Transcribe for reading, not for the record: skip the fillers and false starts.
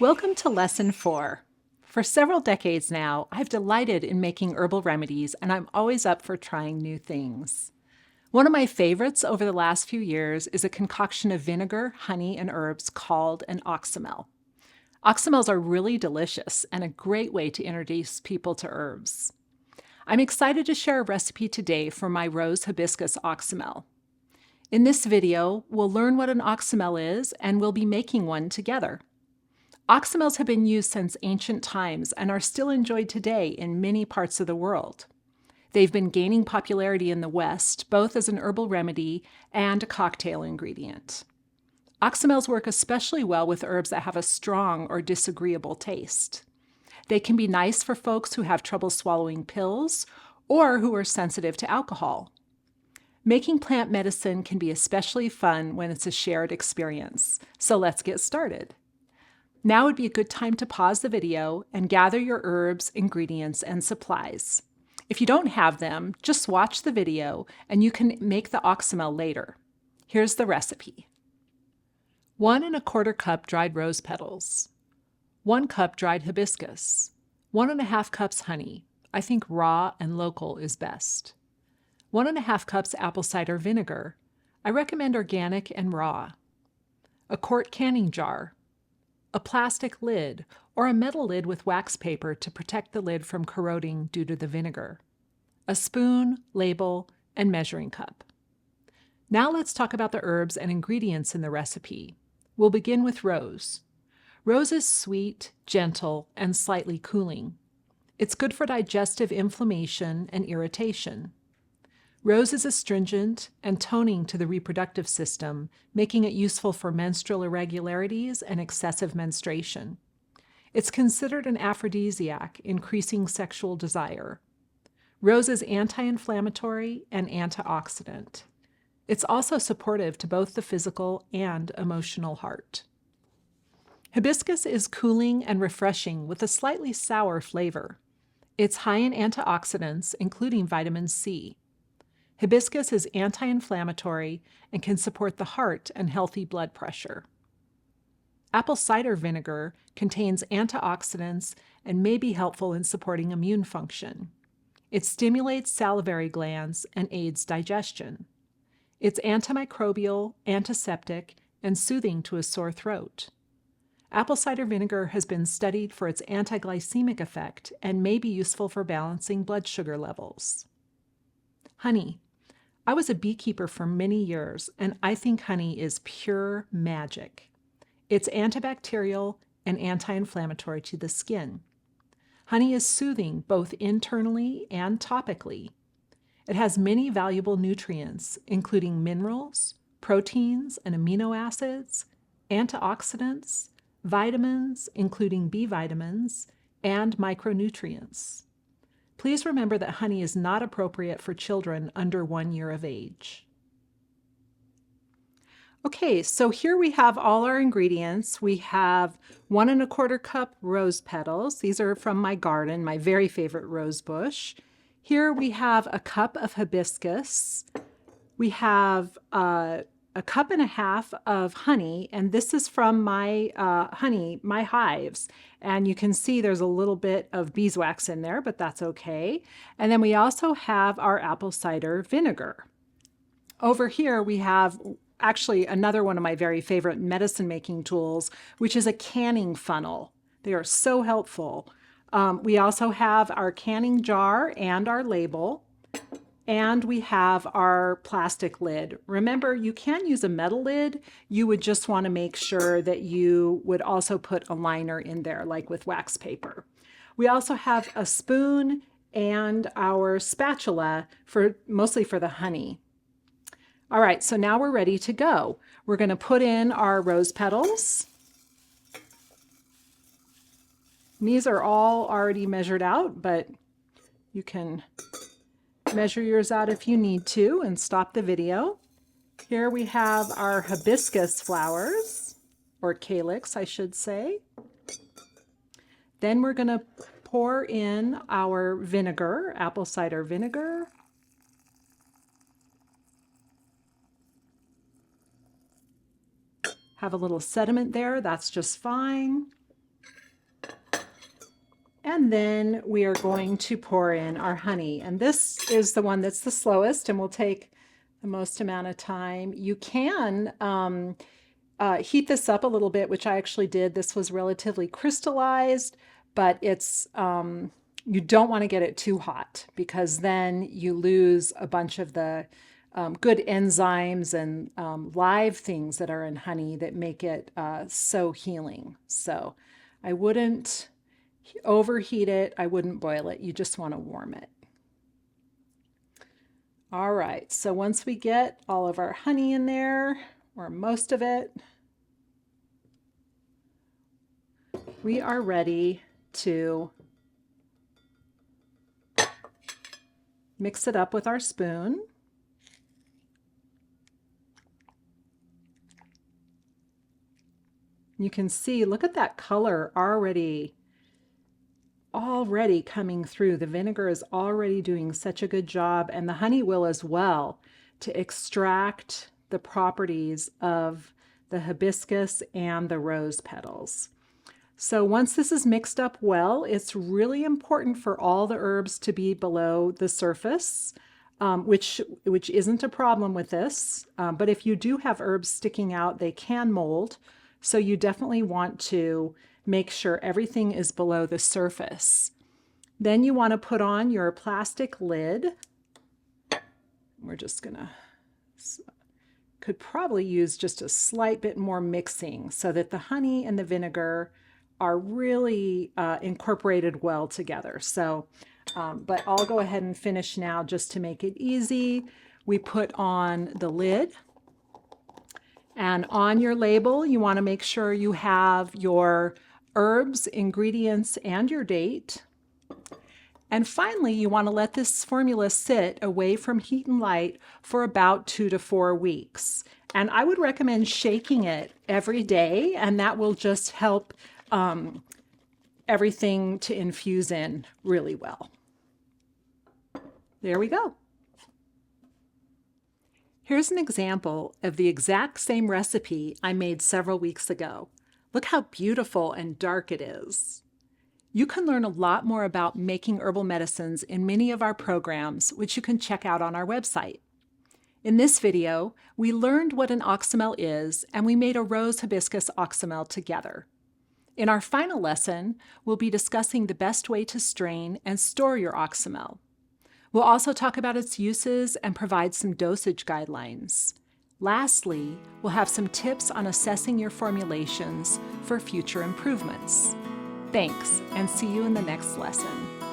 Welcome to Lesson 4. For several decades now, I've delighted in making herbal remedies, and I'm always up for trying new things. One of my favorites over the last few years is a concoction of vinegar, honey, and herbs called an oxymel. Oxymels are really delicious and a great way to introduce people to herbs. I'm excited to share a recipe today for my rose hibiscus oxymel. In this video, we'll learn what an oxymel is, and we'll be making one together. Oxymels have been used since ancient times and are still enjoyed today in many parts of the world. They've been gaining popularity in the West, both as an herbal remedy and a cocktail ingredient. Oxymels work especially well with herbs that have a strong or disagreeable taste. They can be nice for folks who have trouble swallowing pills or who are sensitive to alcohol. Making plant medicine can be especially fun when it's a shared experience. So let's get started. Now would be a good time to pause the video and gather your herbs, ingredients, and supplies. If you don't have them, just watch the video and you can make the oxymel later. Here's the recipe. 1 1/4 cup dried rose petals, 1 cup dried hibiscus, 1 1/2 cups honey. I think raw and local is best. 1 1/2 cups apple cider vinegar. I recommend organic and raw. A quart canning jar. A plastic lid or a metal lid with wax paper to protect the lid from corroding due to the vinegar. A spoon, label, and measuring cup. Now let's talk about the herbs and ingredients in the recipe. We'll begin with rose. Rose is sweet, gentle, and slightly cooling. It's good for digestive inflammation and irritation. Rose is astringent and toning to the reproductive system, making it useful for menstrual irregularities and excessive menstruation. It's considered an aphrodisiac, increasing sexual desire. Rose is anti-inflammatory and antioxidant. It's also supportive to both the physical and emotional heart. Hibiscus is cooling and refreshing with a slightly sour flavor. It's high in antioxidants, including vitamin C. Hibiscus is anti-inflammatory and can support the heart and healthy blood pressure. Apple cider vinegar contains antioxidants and may be helpful in supporting immune function. It stimulates salivary glands and aids digestion. It's antimicrobial, antiseptic, and soothing to a sore throat. Apple cider vinegar has been studied for its anti-glycemic effect and may be useful for balancing blood sugar levels. Honey. I was a beekeeper for many years, and I think honey is pure magic. It's antibacterial and anti-inflammatory to the skin. Honey is soothing both internally and topically. It has many valuable nutrients, including minerals, proteins and amino acids, antioxidants, vitamins, including B vitamins, and micronutrients. Please remember that honey is not appropriate for children under 1 year of age. Okay, so here we have all our ingredients. We have 1 1/4 cup rose petals. These are from my garden, my very favorite rose bush. Here we have a cup of hibiscus. We have a 1.5 cups of honey, and this is from my my hives. And you can see there's a little bit of beeswax in there, but that's okay. And then we also have our apple cider vinegar. Over here we have actually another one of my very favorite medicine making tools, which is a canning funnel. They are so helpful. We also have our canning jar and our label. And we have our plastic lid. Remember, you can use a metal lid. You would just want to make sure that you would also put a liner in there, like with wax paper. We also have a spoon and our spatula mostly for the honey. All right, so now we're ready to go. We're going to put in our rose petals. These are all already measured out, but you can measure yours out if you need to and stop the video. Here we have our hibiscus flowers, or calyx, I should say. Then we're going to pour in our vinegar, apple cider vinegar. Have a little sediment there, that's just fine. And then we are going to pour in our honey. And this is the one that's the slowest and will take the most amount of time. You can heat this up a little bit, which I actually did. This was relatively crystallized, but it's you don't want to get it too hot because then you lose a bunch of the good enzymes and live things that are in honey that make it so healing. So I wouldn't overheat it. I wouldn't boil it. You just want to warm it. All right, so once we get all of our honey in there, or most of it, we are ready to mix it up with our spoon. You can see, look at that color already coming through. The vinegar is already doing such a good job, and the honey will as well, to extract the properties of the hibiscus and the rose petals. So once this is mixed up well, it's really important for all the herbs to be below the surface, which isn't a problem with this. But if you do have herbs sticking out, they can mold. So you definitely want to make sure everything is below the surface. Then you want to put on your plastic lid. We're just gonna, could probably use just a slight bit more mixing so that the honey and the vinegar are really incorporated well together. So, but I'll go ahead and finish now just to make it easy. We put on the lid. And on your label, you want to make sure you have your herbs, ingredients, and your date. And finally, you want to let this formula sit away from heat and light for about 2 to 4 weeks. And I would recommend shaking it every day, and that will just help everything to infuse in really well. There we go. Here's an example of the exact same recipe I made several weeks ago. Look how beautiful and dark it is. You can learn a lot more about making herbal medicines in many of our programs, which you can check out on our website. In this video, we learned what an oxymel is, and we made a rose hibiscus oxymel together. In our final lesson, we'll be discussing the best way to strain and store your oxymel. We'll also talk about its uses and provide some dosage guidelines. Lastly, we'll have some tips on assessing your formulations for future improvements. Thanks, and see you in the next lesson.